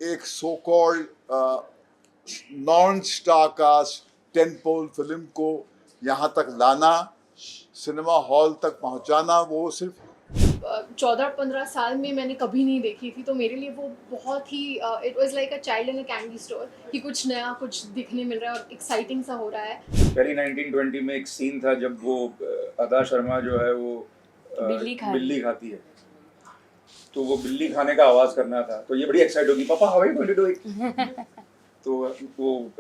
एक so called non star cast tentpole film को यहाँ तक लाना, सिनेमा हॉल तक पहुँचाना, वो सिर्फ 14-15 साल में मैंने कभी नहीं देखी थी, तो मेरे लिए वो बहुत ही it was like a child in a candy store कि कुछ नया, कुछ दिखने मिल रहा है और एक्साइटिंग सा हो रहा है। पहली 1920 में एक सीन था जब वो अदा शर्मा जो है वो बिल्ली खाती है, तो वो बिल्ली खाने का आवाज करना था, तो ये बड़ी एक्साइट होगी, पापा how are you going to do it. तो वो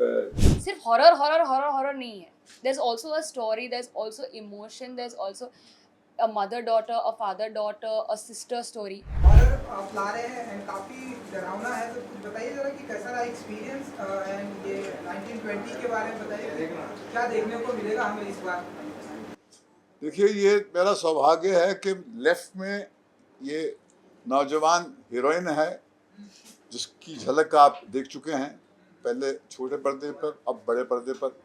सिर्फ हॉरर नहीं है. There's also a story, there's also emotion, there's also a mother daughter, a father daughter, a sister story. Horror आप ला रहे हैं एंड काफ़ी डरावना है, तो कुछ बताइए ज़रा कि कैसा रहा एक्सपीरियंस एंड ये 1920 के बारे में बताइए, क्या देखने को मिलेगा हमें इस बार। देखिए, ये मेरा सौभाग्य है कि लेफ्ट में ये नौजवान हीरोइन है जिसकी झलक आप देख चुके हैं, पहले छोटे पर्दे पर, अब बड़े पर्दे पर।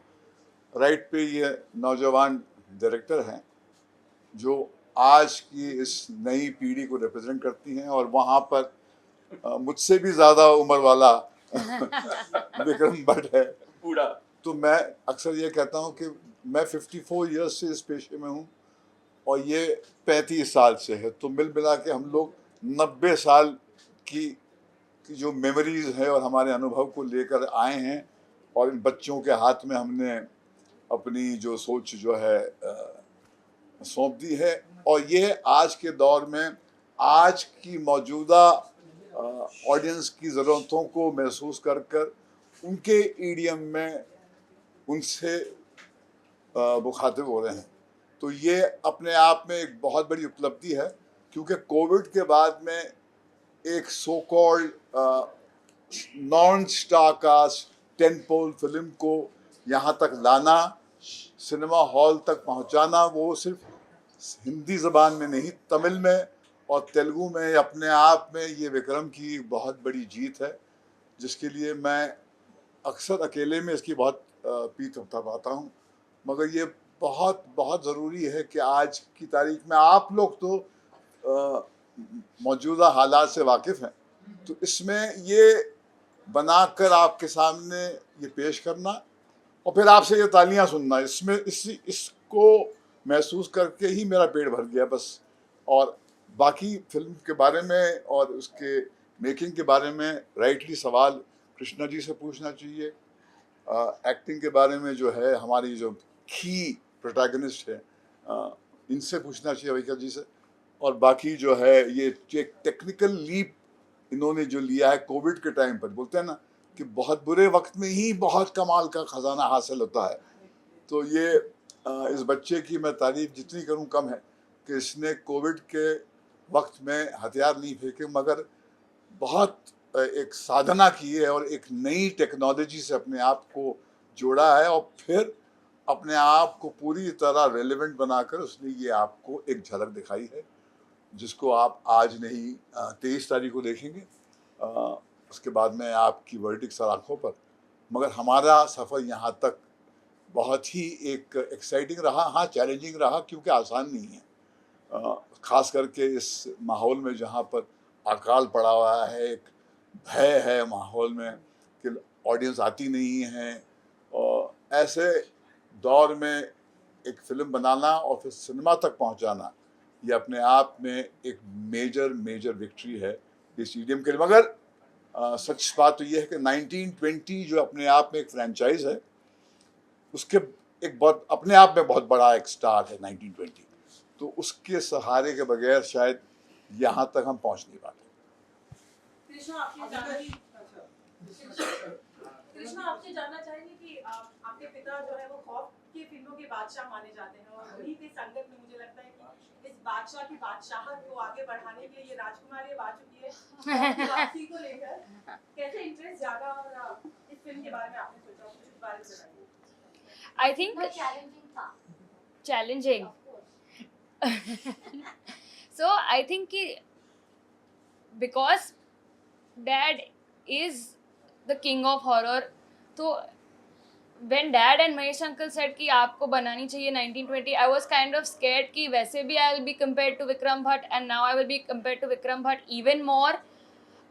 राइट पे ये नौजवान डायरेक्टर हैं जो आज की इस नई पीढ़ी को रिप्रेजेंट करती हैं, और वहाँ पर मुझसे भी ज़्यादा उम्र वाला विक्रम भट्ट है पूरा। तो मैं अक्सर ये कहता हूँ कि मैं 54 ईयर्स से इस पेशे में हूँ और ये 35 साल से है, तो मिल मिला के हम लोग 90 साल की जो मेमोरीज है और हमारे अनुभव को लेकर आए हैं, और इन बच्चों के हाथ में हमने अपनी जो सोच जो है सौंप दी है। और ये आज के दौर में आज की मौजूदा ऑडियंस की ज़रूरतों को महसूस कर कर उनके ईडियम में उनसे मुखातिब हो रहे हैं। तो ये अपने आप में एक बहुत बड़ी उपलब्धि है, क्योंकि कोविड के बाद में एक so called non star cast tentpole film को यहाँ तक लाना, सिनेमा हॉल तक पहुँचाना, वो सिर्फ हिंदी ज़बान में नहीं, तमिल में और तेलुगु में अपने आप में ये विक्रम की बहुत बड़ी जीत है, जिसके लिए मैं अक्सर अकेले में इसकी बहुत पीठ थपथपाता हूँ। मगर ये बहुत बहुत ज़रूरी है कि आज की तारीख में आप लोग तो मौजूदा हालात से वाकिफ़ हैं, तो इसमें ये बनाकर आपके सामने ये पेश करना और फिर आपसे ये तालियां सुनना, इसमें इसको महसूस करके ही मेरा पेट भर गया बस। और बाकी फिल्म के बारे में और उसके मेकिंग के बारे में राइटली सवाल कृष्णा जी से पूछना चाहिए। एक्टिंग के बारे में जो है हमारी जो की प्रोटैगनिस्ट है इनसे पूछना चाहिए अविका जी से। और बाकी जो है ये एक टेक्निकल लीप इन्होंने जो लिया है कोविड के टाइम पर, बोलते हैं ना कि बहुत बुरे वक्त में ही बहुत कमाल का खजाना हासिल होता है, तो ये इस बच्चे की मैं तारीफ जितनी करूं कम है कि इसने कोविड के वक्त में हथियार नहीं फेंके, मगर बहुत एक साधना की है और एक नई टेक्नोलॉजी से अपने आप को जोड़ा है, और फिर अपने आप को पूरी तरह रेलेवेंट बनाकर उसने ये आपको एक झलक दिखाई है, जिसको आप आज नहीं 23 तारीख को देखेंगे। उसके बाद में आपकी वर्डिक्ट सर आँखों पर। मगर हमारा सफ़र यहाँ तक बहुत ही एक एक्साइटिंग रहा, हाँ चैलेंजिंग रहा, क्योंकि आसान नहीं है, ख़ास करके इस माहौल में जहाँ पर अकाल पड़ा हुआ है, एक भय है माहौल में कि ऑडियंस आती नहीं है, और ऐसे दौर में एक फ़िल्म बनाना और फिर सिनेमा तक पहुँचाना, ये अपने आप में एक मेजर विक्ट्री है इस ईडियम के लिए। मगर सच बात तो ये है कि 1920 जो अपने आप में एक फ्रेंचाइज है, उसके एक बहुत अपने आप में बहुत बड़ा एक स्टार है 1920, तो उसके सहारे के बगैर शायद यहाँ तक हम पहुँच नहीं पाते। कृष्णा, आपसे जानना चाहेंगे कि आपके पिता जो है वो खौफ की फिल्मों के बादशाह माने जाते हैं, और उन्हीं के संगत में मुझे लगता है कि इस बादशाह की बादशाहत को आगे बढ़ाने के लिए ये राजकुमारी आ चुकी है। वापसी को लेकर कैसे इंटरेस्ट जागा, और इस फिल्म के बारे में आपने सोचा, कुछ इस बारे में बताइए। I think challenging. So I think कि because dad is the king of horror, तो when dad and Mahesh uncle said कि आपको बनानी चाहिए 1920, I was kind of scared कि वैसे भी I will be compared to Vikram Bhatt, and now I will be compared to Vikram Bhatt even more.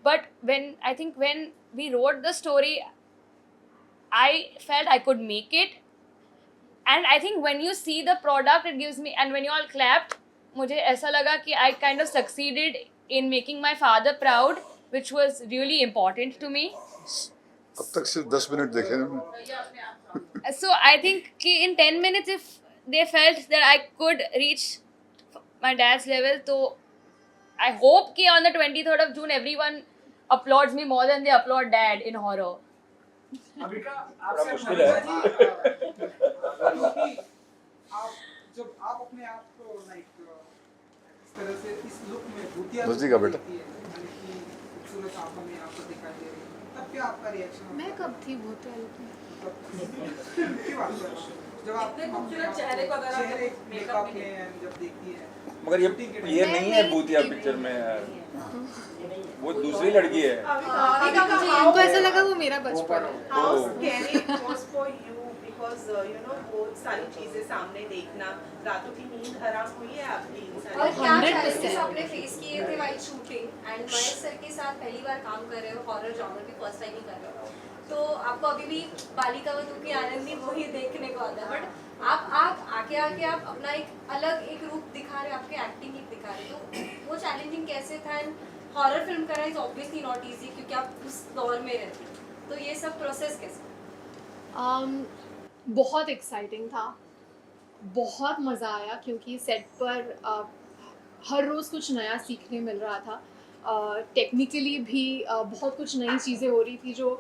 But when we wrote the story, I felt I could make it. And I think when you see the product, it gives me, and when you all clapped, मुझे ऐसा लगा कि I kind of succeeded in making my father proud, which was really important to me. अब तक सिर्फ 10 minute देखे ना मैं। So I think कि in 10 minutes, if they felt that I could reach my dad's level, so I hope कि on the 23rd of June everyone applauds me more than they applaud dad in horror. Abhika बड़ा आपसे मुश्किल है। क्योंकि आप जब आप अपने आप को लाइक इस तरह से इस लुक में भूतिया नजदीक आ बेटा। देखती है, यानी कि खूबसूरत आंखों में आपको दिखाई दे रही है, तब क्या आपका रिएक्शन मैं कब थी भूतिया लुक में? की बात कर रहा हूँ जब आप इतने खूबसूरत चेहरे को अगर आप चेहरे makeup मेकअप में में जब देखती है मगर ये नहीं है भूतिया पिक्चर में यार, वो दूसरी लड़की है। इनको ऐसा लगा वो मेरा बचपन है। How scary it was for you because वो सारी चीजें सामने देखना, रातों की नींद हराम हुई है आपकी इन सारी और क्या 100% चैलेंजेस आपने फेस किए थे while shooting and Mahesh sir के साथ पहली बार काम कर रहे हो, हॉरर जॉनर भी फर्स्ट टाइम ही कर रहे हो, तो आपको अभी भी बालिका वधू की आनंदी वही देखने को आता है, बट आप आगे आप अपना एक अलग एक रूप दिखा रहे हो, आपकी एक्टिंग ही दिखा रहे हो, तो वो चैलेंजिंग कैसे था? एंड हॉरर फिल्म करना इज ऑब्वियसली नॉट इजी क्योंकि आप उस दौर में रहते हो, तो ये सब प्रोसेस कैसे? बहुत एक्साइटिंग था, बहुत मज़ा आया क्योंकि सेट पर हर रोज़ कुछ नया सीखने मिल रहा था। टेक्निकली भी बहुत कुछ नई चीज़ें हो रही थी जो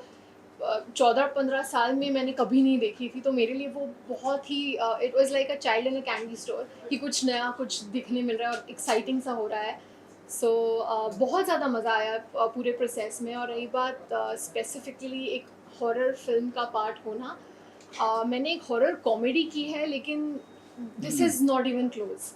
14-15 साल में मैंने कभी नहीं देखी थी, तो मेरे लिए वो बहुत ही it was like a child in a candy store कि कुछ नया कुछ दिखने मिल रहा है और एक्साइटिंग सा हो रहा है। सो बहुत ज़्यादा मज़ा आया पूरे प्रोसेस में। और रही बात स्पेसिफिकली एक हॉरर फिल्म का पार्ट होना, मैंने एक हॉरर कॉमेडी की है लेकिन this is not even close,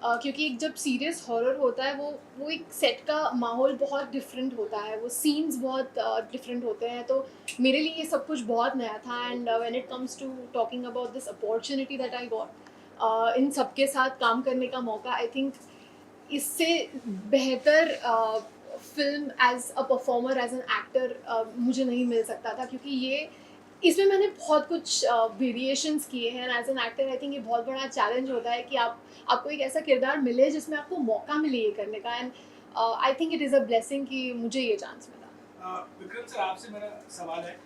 क्योंकि एक जब सीरियस हॉरर होता है वो एक सेट का माहौल बहुत डिफरेंट होता है, वो सीन्स बहुत डिफरेंट होते हैं, तो मेरे लिए ये सब कुछ बहुत नया था। And when it comes to talking about this opportunity that I got, इन सबके साथ काम करने का मौका, आई थिंक इससे बेहतर film as a performer as an actor मुझे नहीं मिल सकता था, क्योंकि ये इसमें मैंने बहुत कुछ वेरिएशंस किए हैं। As an actor I think ये बहुत बड़ा चैलेंज होता है कि आपको एक ऐसा किरदार मिले जिसमें आपको मौका मिले ये करने का। And I think it is a blessing कि मुझे ये चांस मिला। विक्रम सर, आपसे मेरा सवाल है,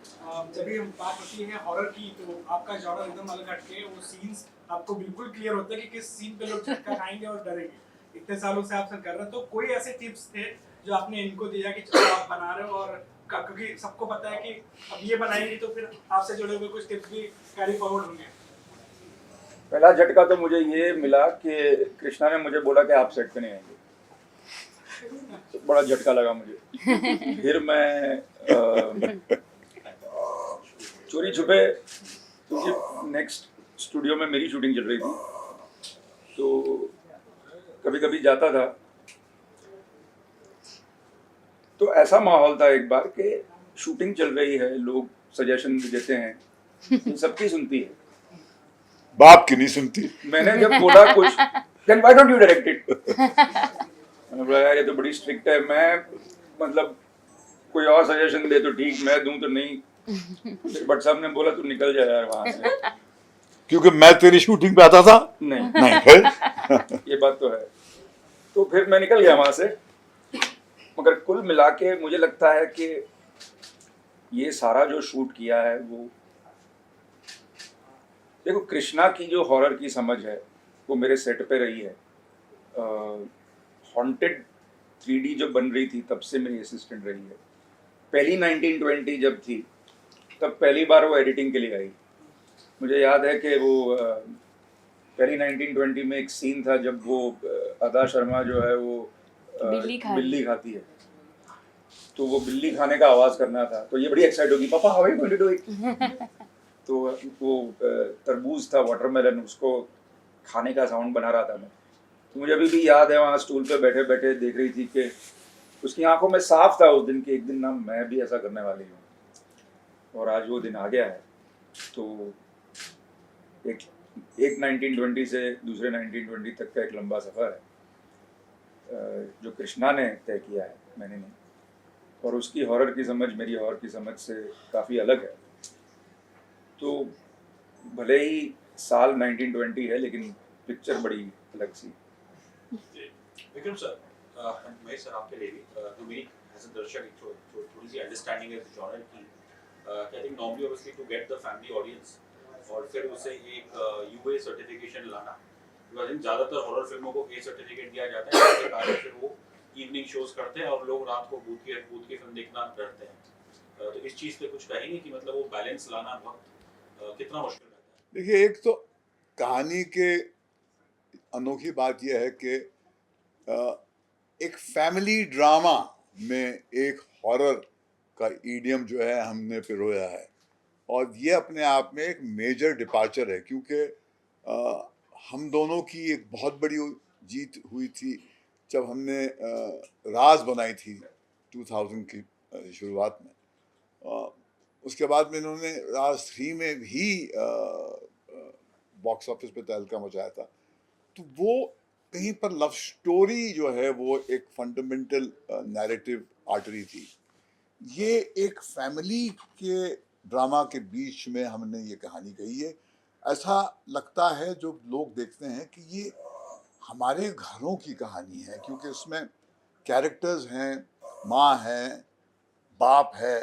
जब भी हम बात होती है हॉरर की तो आपका जॉनर एकदम अलग हटके, वो सीन्स आपको बिल्कुल क्लियर होते हैं कि किस सीन पे लोग झटका खाएंगे और डरेंगे। इतने सालों से आप सर कर रहे हैं, तो कोई ऐसे टिप्स थे जो आपने इनको दिया कि चलो आप बना रहे हो, और क्योंकि सबको पता है कि अब ये बनाएंगे तो फिर आपसे जुड़े हुए कुछ टिप्स भी कैरी फॉरवर्ड होंगे? पहला झटका तो मुझे ये मिला कि कृष्णा ने मुझे बोला कि आप सेट पे नहीं आएंगे, तो बड़ा झटका लगा मुझे। फिर मैं चोरी छुपे, क्योंकि नेक्स्ट स्टूडियो में मेरी शूटिंग चल रही थी, तो कभी कभी जाता था, तो ऐसा माहौल था एक बार कि शूटिंग चल रही है, लोग सजेशन भी देते हैं, इन सबकी सुनती है, बाप की नहीं सुनती। मैंने जब बोला कुछ, then why don't you direct it? मैंने बोला यार ये तो बड़ी स्ट्रिक्ट है, मैं मतलब कोई और सजेशन दे तो ठीक, मैं दूं तो नहीं। बट साहब ने बोला तू निकल जा यार वहां से, क्योंकि मैं तेरी शूटिंग पे आता था। नहीं फिर ये बात तो है। तो फिर मैं निकल गया वहां से। मगर कुल मिला के मुझे लगता है कि ये सारा जो शूट किया है, वो देखो कृष्णा की जो हॉरर की समझ है वो मेरे सेट पे रही है। हॉन्टेड 3D जो बन रही थी तब से मेरी असिस्टेंट रही है। पहली 1920 जब थी तब पहली बार वो एडिटिंग के लिए आई। मुझे याद है कि वो पहली 1920 में एक सीन था जब वो अदा शर्मा जो है वो बिल्ली खाती है, तो वो बिल्ली खाने का आवाज़ करना था, तो ये बड़ी एक्साइट होगी, पापा how are you going to do it. तो वो तरबूज था, वाटरमेलन, उसको खाने का साउंड बना रहा था मैं। तो मुझे अभी भी याद है वहाँ स्टूल पे बैठे बैठे देख रही थी कि उसकी आंखों में साफ था उस दिन कि एक दिन ना मैं भी ऐसा करने वाली हूँ, और आज वो दिन आ गया है। तो एक 1920 से दूसरे 1920 तक का एक लंबा सफ़र है जो कृष्णा ने तय किया है, मैंने नहीं। और उसकी हॉरर की समझ मेरी हॉरर की समझ से काफ़ी अलग है। तो भले ही साल 1920 है लेकिन पिक्चर बड़ी अलग सी। विक्रम सर, महेश सर आपके लिए भी तो मेरी एज अ दर्शक एक थोड़ी सी अंडरस्टैंडिंग है जॉनर की। I think normally obviously to get the family audience और फिर उसे एक यूए सर्टिफिकेशन लाना, आई थिंक ज़्यादातर हॉरर फिल्मों को ए सर्टिफिकेट दिया जाता है, जिसके कारण फिर वो इवनिंग शोज करते हैं और लोग रात को भूत की फिल्म देखना डरते हैं। तो इस चीज़ पे कुछ कहेंगे कि मतलब वो बैलेंस लाना बहुत कितना मुश्किल रहता है? देखिए, एक तो कहानी के अनोखी बात यह है कि एक फैमिली ड्रामा में एक हॉरर का ईडियम जो है हमने पिरोया है, और ये अपने आप में एक मेजर डिपार्चर है, क्योंकि हम दोनों की एक बहुत बड़ी जीत हुई थी जब हमने राज बनाई थी 2000 की शुरुआत में। उसके बाद में इन्होंने राज 3 में भी बॉक्स ऑफिस पे तहलका मचाया था। तो वो कहीं पर लव स्टोरी जो है वो एक फंडामेंटल नैरेटिव आर्टरी थी। ये एक फैमिली के ड्रामा के बीच में हमने ये कहानी कही है। ऐसा लगता है जो लोग देखते हैं कि ये हमारे घरों की कहानी है, क्योंकि उसमें कैरेक्टर्स हैं, माँ है, बाप है,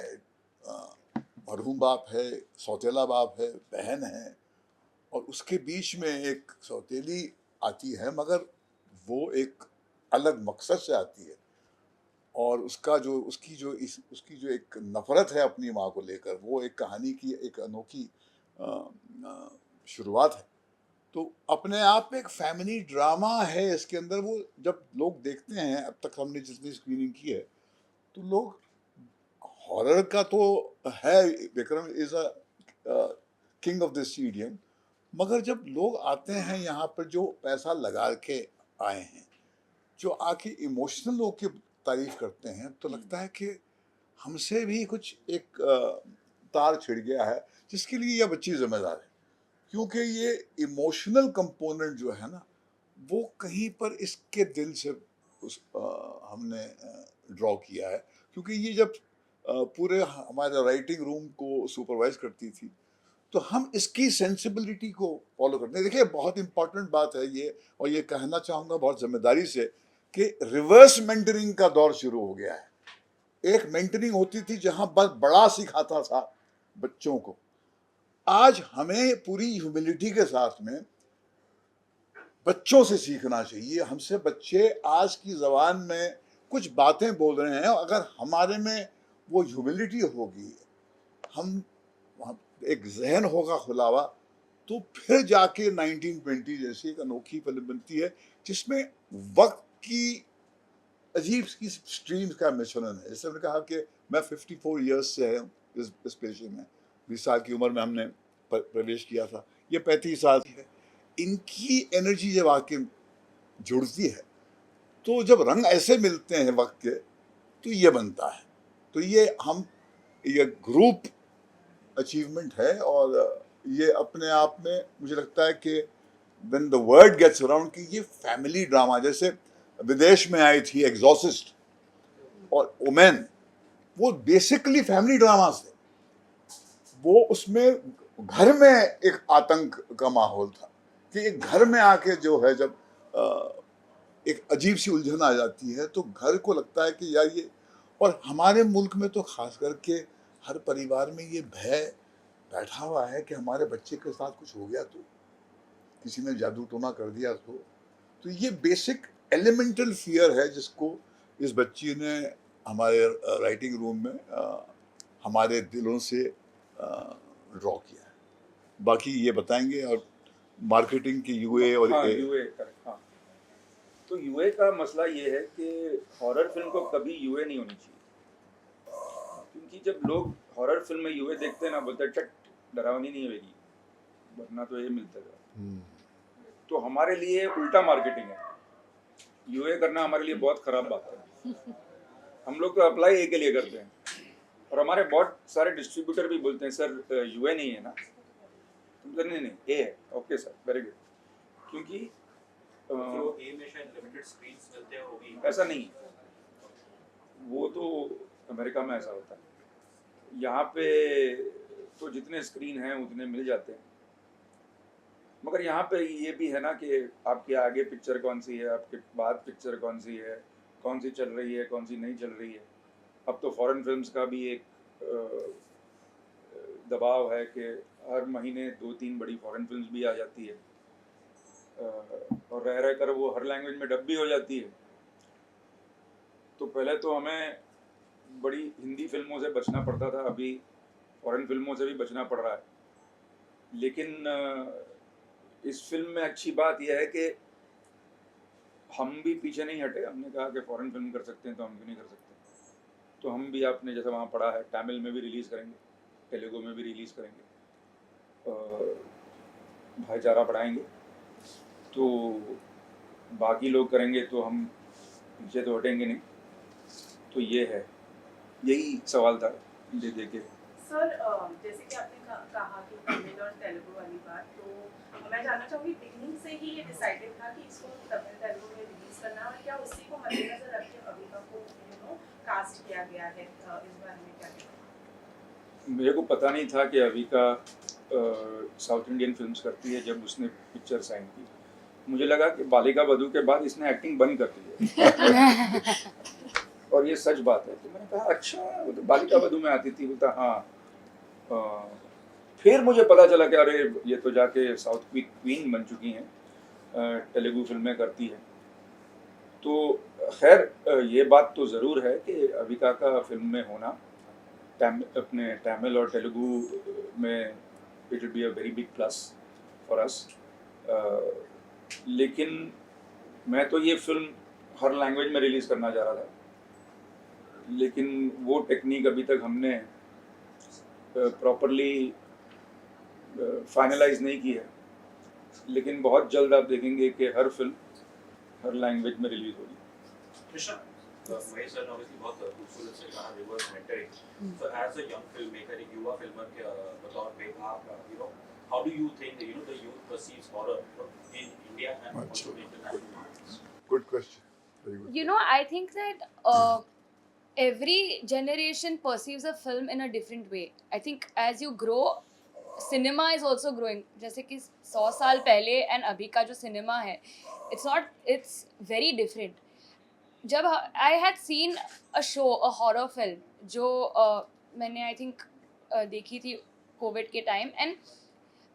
मरहूम बाप है, सौतेला बाप है, बहन है, और उसके बीच में एक सौतेली आती है, मगर वो एक अलग मकसद से आती है, और उसकी जो एक नफरत है अपनी माँ को लेकर, वो एक कहानी की एक अनोखी शुरुआत है। तो अपने आप में एक फैमिली ड्रामा है इसके अंदर। वो जब लोग देखते हैं, अब तक हमने जितनी स्क्रीनिंग की है, तो लोग हॉरर का तो है, Vikram is a king of this medium, मगर जब लोग आते हैं यहाँ पर, जो पैसा लगा के आए हैं, जो आके इमोशनल होके तारीफ करते हैं, तो लगता है कि हमसे भी कुछ एक तार छिड़ गया है, जिसके लिए यह बच्ची जिम्मेदार है। क्योंकि ये इमोशनल कंपोनेंट जो है ना, वो कहीं पर इसके दिल से हमने ड्रॉ किया है। क्योंकि ये जब पूरे हमारे राइटिंग रूम को सुपरवाइज करती थी, तो हम इसकी सेंसिबिलिटी को फॉलो करते हैं। देखिए, बहुत इंपॉर्टेंट बात है ये, और ये कहना चाहूँगा बहुत जिम्मेदारी से, कि रिवर्स मेंटरिंग का दौर शुरू हो गया है। एक मेंटरिंग होती थी जहाँ बस बड़ा सिखाता था बच्चों को। आज हमें पूरी ह्यूमिलिटी के साथ में बच्चों से सीखना चाहिए। हमसे बच्चे आज की ज़बान में कुछ बातें बोल रहे हैं, अगर हमारे में वो ह्यूमिलिटी होगी, हम एक जहन होगा खुला हुआ, तो फिर जाके 1920 जैसी एक अनोखी फिल्म बनती है, जिसमें वक्त की अजीब की स्ट्रीम्स का मिश्रण है। जैसे मैंने कहा कि मैं 54 ईयर्स से है इस पेशे में। 20 साल की उम्र में हमने प्रवेश किया था, ये 35 साल की है। इनकी एनर्जी जब आके जुड़ती है, तो जब रंग ऐसे मिलते हैं वक्त के, तो ये बनता है। तो ये ग्रुप अचीवमेंट है, और ये अपने आप में मुझे लगता है कि when the word gets around कि ये फैमिली ड्रामा, जैसे विदेश में आई थी एग्जॉर्सिस्ट और ओमेन, वो बेसिकली फैमिली ड्रामा से, वो उसमें घर में एक आतंक का माहौल था कि एक घर में आके जो है, जब एक अजीब सी उलझन आ जाती है, तो घर को लगता है कि यार ये, और हमारे मुल्क में तो खास करके हर परिवार में ये भय बैठा हुआ है कि हमारे बच्चे के साथ कुछ हो गया तो, किसी ने जादू टोना कर दिया तो ये बेसिक एलिमेंटल फियर है, जिसको इस बच्ची ने हमारे राइटिंग रूम में हमारे दिलों से ड्रॉ किया है। बाकी ये बताएंगे, और मार्केटिंग की यूए और हाँ, यूए हाँ। तो यूए का मसला ये है कि हॉरर फिल्म को कभी यूए नहीं होनी चाहिए, क्योंकि जब लोग हॉरर फिल्म में यूए देखते हैं ना, बोलते हैं चट डरावनी नहीं होगी, वरना तो ये मिलता है। तो हमारे लिए उल्टा मार्केटिंग है, यूए करना हमारे लिए बहुत खराब बात है। हम लोग तो अप्लाई ए के लिए करते हैं, और हमारे बहुत सारे डिस्ट्रीब्यूटर भी बोलते हैं सर यूए नहीं है ना, तुम तो नहीं ए है। Okay sir, very good. क्योंकि ए में शायद लिमिटेड स्क्रीन्स मिलते हैं, वो भी ऐसा नहीं, वो तो अमेरिका में ऐसा होता है। यहाँ पे तो जितने स्क्रीन हैं उतने मिल जाते हैं, मगर यहाँ पे ये भी है ना कि आपके आगे पिक्चर कौन सी है, आपके बाद पिक्चर कौन सी है, कौन सी चल रही है, कौन सी नहीं चल रही है। अब तो फॉरेन फिल्म्स का भी एक दबाव है कि हर महीने 2-3 बड़ी फॉरेन फिल्म्स भी आ जाती है, और रह कर वो हर लैंग्वेज में डब भी हो जाती है। तो पहले तो हमें बड़ी हिंदी फिल्मों से बचना पड़ता था, अभी फॉरेन फिल्मों से भी बचना पड़ रहा है। लेकिन इस फिल्म में अच्छी बात यह है कि हम भी पीछे नहीं हटे। हमने कहा कि फॉरेन फिल्म कर सकते हैं तो हम क्यों नहीं कर सकते। तो हम भी, आपने जैसा वहाँ पढ़ा है, तमिल में भी रिलीज़ करेंगे, तेलुगु में भी रिलीज़ करेंगे, भाईचारा बढ़ाएंगे। तो बाकी लोग करेंगे तो हम पीछे तो हटेंगे नहीं। तो ये है, यही सवाल था दे के। सर, जैसे कि आपने कहा कि तमिल और तेलुगु वाली बात, तो मैं जानना चाहूँगी बिगनिंग से ही ये डिसाइडेड था कि इसको तमिल तेलुगु में रिलीज करना है, और क्या उसी को मद्देनजर रख के अभिका को कास्ट किया गया है? इस बारे में क्या कहना? मेरे को पता नहीं था कि अभिका साउथ इंडियन फिल्म्स करती है जब उसने पिक्चर साइन की। मुझे लगा कि बालिका वधू के बाद इसने एक्टिंग बंद कर दी है। और ये सच बात है। तो मैंने कहा अच्छा, वो तो बालिका वधू में आती थी। बोलता हाँ। फिर मुझे पता चला कि अरे ये तो जाके साउथ की क्वीन बन चुकी हैं, तेलुगु फिल्में करती है। तो खैर ये बात तो ज़रूर है कि अभिका का फिल्म में होना, अपने तमिल और तेलुगु में, it will be a very big plus for us. लेकिन मैं तो ये फिल्म हर लैंग्वेज में रिलीज़ करना चाह रहा था, लेकिन वो टेक्निक अभी तक हमने प्रॉपरली फाइनलाइज नहीं की है। लेकिन बहुत जल्द आप देखेंगे कि हर फिल्म हर लैंग्वेज में रिलीज होगी। कृष्णा, महेश सर ने ऑब्वियसली बहुत खूबसूरत से कहा reverse mentoring. So as a young film maker, एक युवा फिल्मर के बतौर पे आप how do you think the youth perceives horror in India and also internationally? Good question, very good. You know, I think that every generation perceives a film in a different way. I think as you grow, cinema is also growing. जैसे कि 100 साल पहले and अभी का जो cinema है, it's very different. जब I had seen a show, a horror film, जो मैंने I think देखी थी कोविड के टाइम, एंड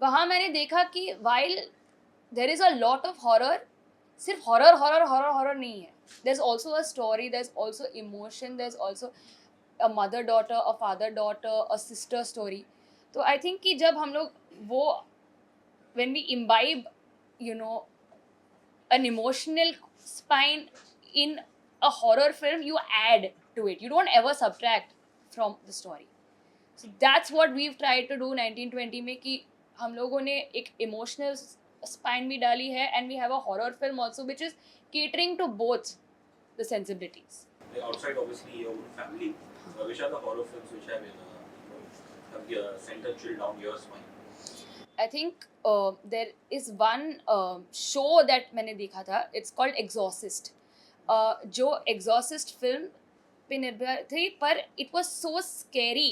वहाँ मैंने देखा कि while there is a lot of horror, सिर्फ horror नहीं है. There's also a story, there's also emotion, there's also a mother-daughter, a father-daughter, a sister story. तो I think कि जब हम लोग वो, when we imbibe, an emotional spine in a horror film, you add to it. You don't ever subtract from the story. So that's what we've tried to do 1920 में, कि हम लोगों ने एक emotional spine भी डाली है, and we have a horror film also which is catering to both the sensibilities. Outside obviously your own family, which are the horror films which have sent a chill down your spine? I think there is one show that मैंने देखा था, it's called Exorcist. जो Exorcist film पे निर्भर थी, पर it was so scary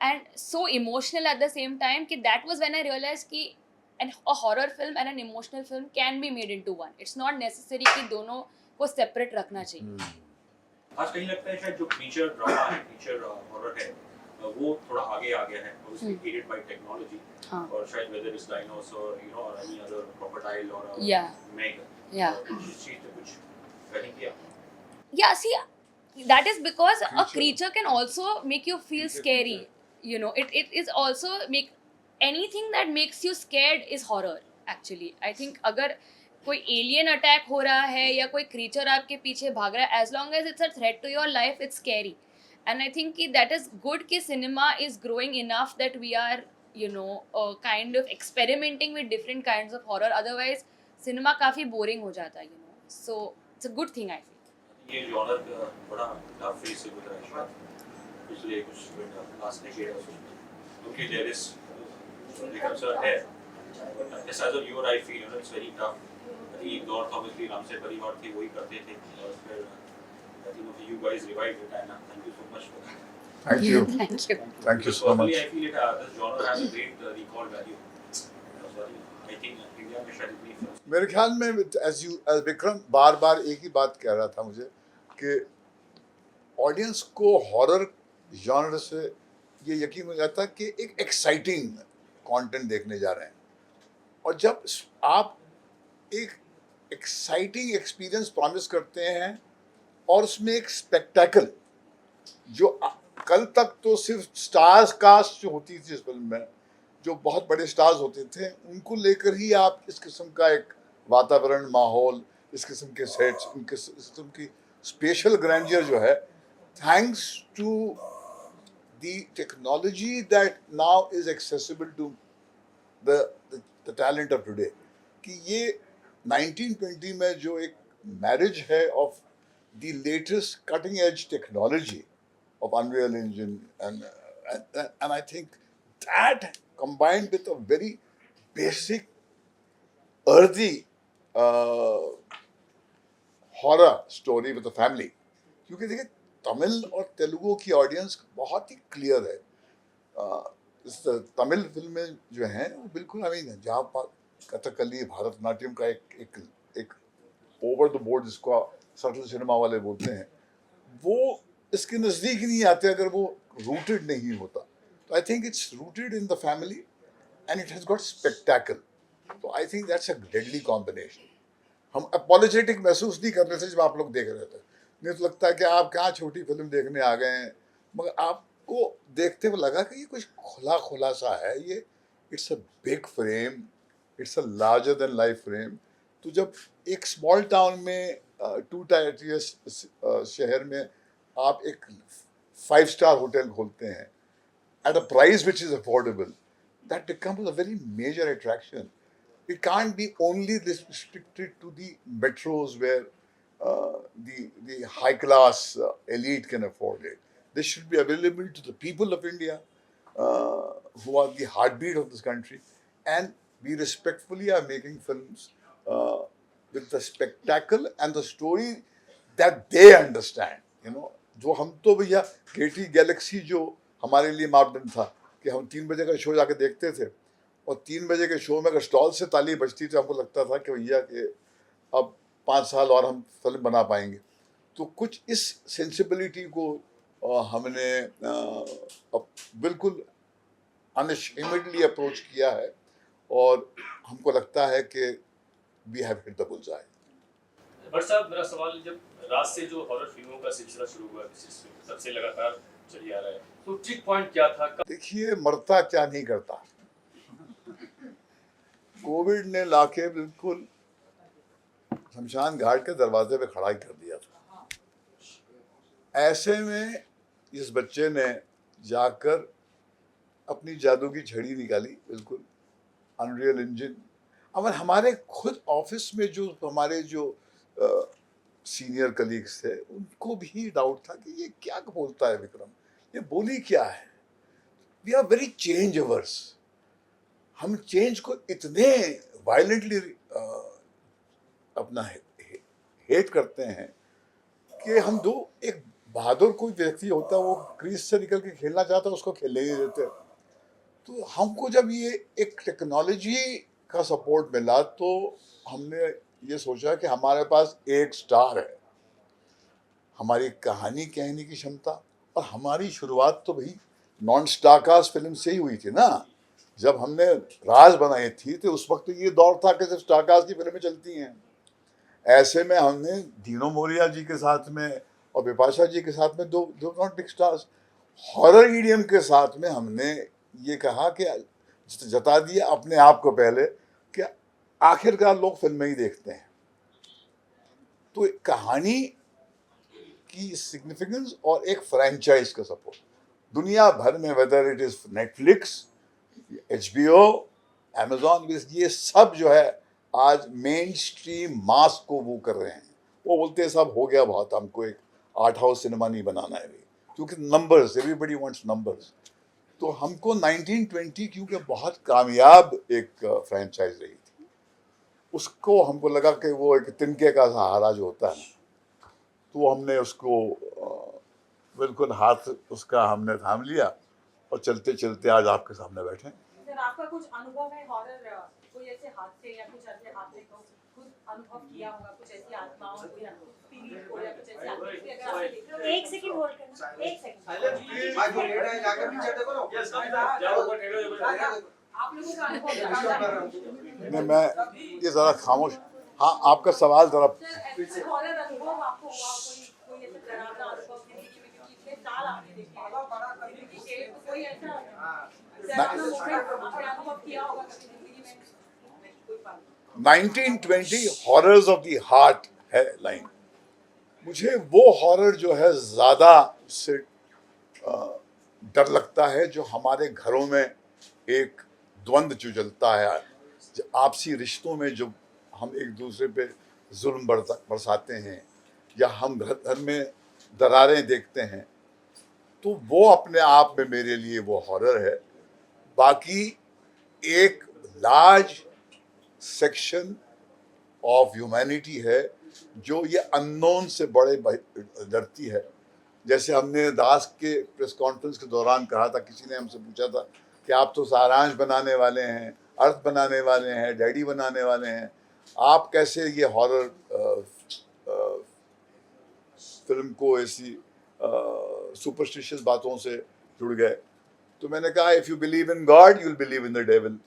and so emotional at the same time कि that was when I realized कि a horror film and an emotional film can be made into one. It's not necessary कि दोनों को separate रखना चाहिए. आज कहीं लगता है शायद जो फीचर ड्रामा है, फीचर हॉरर है, वो थोड़ा आगे आ गया है, obviously aided by technology. और शायद whether it's dinosaur, or any other crocodile or a meg. इस चीज़ पे कुछ कहीं किया? Yeah, see, that is because a creature can also make you feel scary. It is also anything that makes you scared is horror actually. I think अगर कोई alien attack हो रहा है या कोई creature आपके पीछे भाग रहा है, as long as it's a threat to your life, it's scary. And I think that is good कि cinema is growing enough that we are kind of experimenting with different kinds of horror. Otherwise cinema काफी boring हो जाता है, so it's a good thing I feel. ये genre बड़ा tough phase से गुजरा है शायद पिछले कुछ लास्ट डेकेड में, क्योंकि there is becomes a hair. Just as a viewer, I feel it's very tough. एक दौर था obviously रामसे परिवार थे, वही करते थे, और फिर I think you guys revived it, and thank you so much for that. Thank you. Thank you. Thank you so Personally, much. I feel this genre has a great recall value. I think India में शायद इतनी films मेरे ख्याल में as Vikram बार बार एक ही बात कह रहा था मुझे कि ऑडियंस को हॉरर जॉनर से ये यकीन हो जाता कि एक एक्साइटिंग कंटेंट देखने जा रहे हैं, और जब आप एक एक्साइटिंग एक्सपीरियंस प्रॉमिस करते हैं और उसमें एक स्पेक्टेकल जो कल तक तो सिर्फ स्टार्स कास्ट जो होती थी इस फिल्म में, जो बहुत बड़े स्टार्स होते थे, उनको लेकर ही आप इस किस्म का एक वातावरण, माहौल, इस किस्म के सेट्स, इस किस्म की स्पेशल ग्रैंडियर जो है, thanks to the technology that now is accessible to the talent of today, कि ये 1920 में जो एक मैरिज है of the latest cutting edge technology of Unreal Engine, and I think that combined with a very basic earthy horror story with a family, क्योंकि देखिए तमिल और तेलुगु की ऑडियंस बहुत ही क्लियर है। इस तमिल फिल्में जो हैं वो बिल्कुल जहाँ पर कथकली, भारतनाट्यम का एक ओवर द बोर्ड जिसको सटल सिनेमा वाले बोलते हैं, वो इसके नज़दीक नहीं आते अगर वो रूटेड नहीं होता। तो I think it's rooted in the family and it has got spectacle. तो I think that's a deadly combination. हम अपोलोजेटिक महसूस नहीं कर रहे थे जब आप लोग देख रहे थे, नहीं तो लगता है कि आप कहाँ छोटी फिल्म देखने आ गए हैं, मगर आपको देखते हुए लगा कि ये कुछ खुला खुला सा है, ये it's a big frame, it's a larger than life frame. तो जब एक स्मॉल टाउन में 2 टायर शहर में आप एक 5 स्टार होटल खोलते हैं at a price which is affordable, that becomes a very major attraction. It can't be only restricted to the metros where the high class elite can afford it. This should be available to the people of India who are the heartbeat of this country, and we respectfully are making films with the spectacle and the story that they understand. जो हम तो भैया Getty Galaxy जो हमारे लिए मापदंड था कि हम 3 बजे का शो जाके देखते थे, और 3 बजे के शो में अगर स्टॉल से ताली बजती तो हमको लगता था कि भैया कि अब 5 साल और हम फिल्म बना पाएंगे। तो कुछ इस सेंसिबिलिटी को हमने अब बिल्कुल अनअशेम्डली अप्रोच किया है, और हमको लगता है कि we have hit the bullseye. Bhatt साहब, मेरा सवाल, जब राज से जो हॉरर फिल्मों का सिलसिला शुरू हुआ तब से लगातार चली आ रहा है, तो ट्रिक पॉइंट क्या था? देखिए, मरता क्या नहीं करता, कोविड ने लाके बिल्कुल शमशान घाट के दरवाजे पे खड़ा ही कर दिया था। ऐसे में इस बच्चे ने जाकर अपनी जादू की छड़ी निकाली, बिल्कुल अनरियल इंजन। अब हमारे खुद ऑफिस में जो हमारे जो सीनियर कलीग्स थे, उनको भी डाउट था कि ये क्या बोलता है विक्रम, ये बोली क्या है। We are very change ours, हम चेंज को इतने वायलेंटली अपना हेट करते हैं कि हम एक बहादुर कोई व्यक्ति होता है, वो क्रीज से निकल के खेलना चाहता है, उसको खेलने नहीं देते। तो हमको जब ये एक टेक्नोलॉजी का सपोर्ट मिला तो हमने ये सोचा कि हमारे पास एक स्टार है, हमारी कहानी कहने की क्षमता, और हमारी शुरुआत तो भाई नॉन स्टारकास्ट फिल्म से ही हुई थी ना। जब हमने राज बनाई थी तो उस वक्त ये दौर था कि सिर्फ स्टारकास्ट की फिल्में चलती हैं। ऐसे में हमने दीनो मोरिया जी के साथ में और बिपाशा जी के साथ में दो not big stars, horror idiom के साथ में हमने ये कहा कि जता दिया अपने आप को पहले कि आखिरकार लोग फिल्में ही देखते हैं। तो कहानी की सिग्निफिकेंस और एक फ्रेंचाइज का सपोर्ट दुनिया भर में, whether it is Netflix, HBO, Amazon, ये सब जो है आज मेन स्ट्रीम मास को वो कर रहे हैं। वो बोलते हैं सब हो गया बहुत, हमको एक आर्ट हाउस सिनेमा नहीं बनाना है, क्योंकि नंबर्स, एवरीबडी वांट्स नंबर्स। तो हमको 1920 क्योंकि बहुत कामयाब एक फ्रेंचाइज रही थी, उसको हमको लगा कि वो एक तिनके का सहारा जो होता है, तो हमने उसको बिल्कुल हाथ उसका हमने थाम लिया और चलते चलते आज आपके सामने बैठे हैं। सर आपका कुछ अनुभव है हॉरर, कोई ऐसे हादसे या कुछ ऐसे आपने खुद अनुभव किया होगा, कुछ ऐसी आत्माओं को या स्पिरिट को या कुछ ऐसी एक्टिविटी अगर आपने देखी हो? एक सेकंड होल्ड करना, एक सेकंड। आज वो लेट है, जाकर पीछे देखो ना। यस जाओ ऊपर ठहरो। आप लोगों का अनुभव नहीं, मैं ये ज़रा खामोश। हाँ, आपका सवाल ज़रा। सर हॉरर अनुभव आपको हुआ, कोई ऐसे डरावना अनुभव जिंदगी में, क्योंकि इतने साल आपने देखे हैं जिंदगी के, तो कोई ऐसा डरावना मोमेंट आपने अनुभव किया होगा कभी जिंदगी में? कोई बात 1920 हॉरर्स ऑफ द हार्ट है लाइन। मुझे वो हॉरर जो है ज़्यादा से डर लगता है जो हमारे घरों में एक द्वंद्व जो चलता है, आपसी रिश्तों में जो हम एक दूसरे पे जुल्म बरसाते हैं या हम घर में दरारें देखते हैं, तो वो अपने आप में मेरे लिए वो हॉरर है। बाकी एक लार्ज सेक्शन ऑफ ह्यूमैनिटी है जो ये अननोन से बड़े डरती है। जैसे हमने दास के प्रेस कॉन्फ्रेंस के दौरान कहा था, किसी ने हमसे पूछा था कि आप तो सारांश बनाने वाले हैं, अर्थ बनाने वाले हैं, डैडी बनाने वाले हैं, आप कैसे ये हॉरर फिल्म को ऐसी सुपरस्टिशियस बातों से जुड़ गए? तो मैंने कहा if you believe in God you will believe in the devil.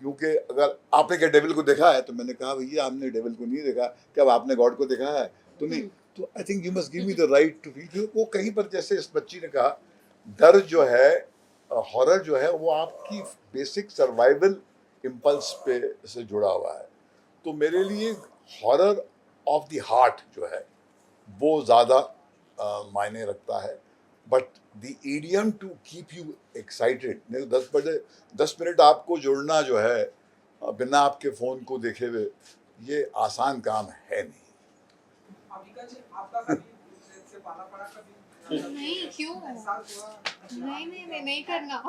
क्योंकि अगर आपने क्या डेविल को देखा है? तो मैंने कहा भैया हमने डेविल को नहीं देखा। क्या आपने गॉड को देखा है? तो नहीं। तो I think you must give me the right to feel. वो कहीं पर, जैसे इस बच्ची ने कहा, डर जो है, हॉरर जो है, वो आपकी बेसिक सर्वाइवल इम्पल्स पे से जुड़ा हुआ है। तो मेरे लिए हॉरर ऑफ द हार्ट जो है वो ज़्यादा मायने रखता है। But the idiom to keep you excited, नहीं 10 मिनट आपको जुड़ना जो है बिना आपके फ़ोन को देखे हुए, ये आसान काम है नहीं। अभिका जी, आपका कभी से पाला पड़ा कभी? नहीं, क्यों? नहीं करना।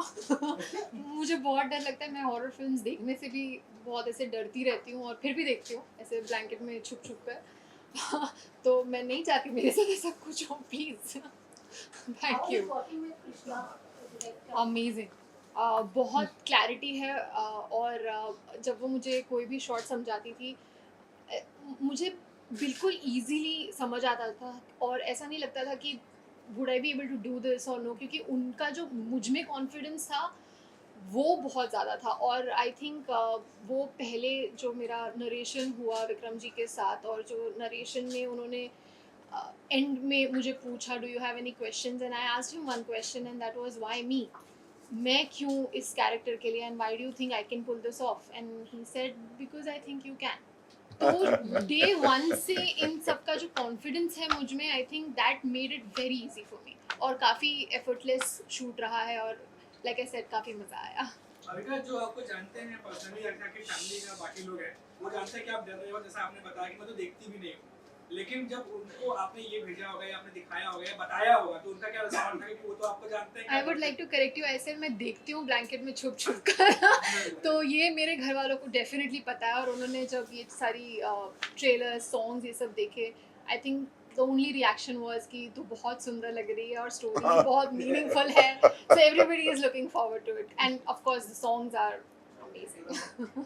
मुझे बहुत डर लगता है। मैं हॉरर फिल्म्स देखने से भी बहुत ऐसे डरती रहती हूँ और फिर भी देखती हूँ ऐसे ब्लैंकेट में छुप कर। तो मैं नहीं चाहती मेरे साथ ऐसा कुछ हो, प्लीज। Thank you. अमेजिंग, बहुत क्लैरिटी है। और जब वो मुझे कोई भी शॉट समझाती थी, मुझे बिल्कुल इजीली समझ आता था और ऐसा नहीं लगता था कि would I be able to do this और नो, क्योंकि उनका जो मुझ में कॉन्फिडेंस था वो बहुत ज़्यादा था। और आई थिंक वो पहले जो मेरा नरेशन हुआ विक्रम जी के साथ, और जो नरेशन में उन्होंने एंड में मुझे पूछा do you have any questions, and I asked him one question and that was why me, मैं क्यों इस कैरेक्टर के लिए, and why do you think I can pull this off, and he said because I think you can. तो day one से इन सब का जो कॉन्फिडेंस है मुझ में, I think that made it very easy for me, और काफ़ी एफर्टलेस शूट रहा है और लाइक आई सेड काफ़ी मज़ा आया। अभिका, जो आपको जानते हैं पर्सनली, आपकी फैमिली का बाकी लोग हैं, वो जानते हैं कि आप डर रहे हो, जैसा आपने बताया कि मैं तो देखती भी नहीं हूँ, लेकिन जब उनको आपने ये भेजा होगा या आपने दिखाया होगा या बताया होगा, तो उनका क्या रिस्पॉन्स था? क्योंकि वो तो आपको जानते हैं। I would like to correct you, ऐसे मैं देखती हूँ ब्लैंकेट में छुप कर। तो ये मेरे घर वालों को डेफिनेटली पता है, और उन्होंने जब ये सारी ट्रेलर सॉन्ग्स ये सब देखे, I think the only reaction was कि तू बहुत सुंदर लग रही है और स्टोरी बहुत मीनिंगफुल है, so everybody is looking forward to it, and of course the songs are amazing.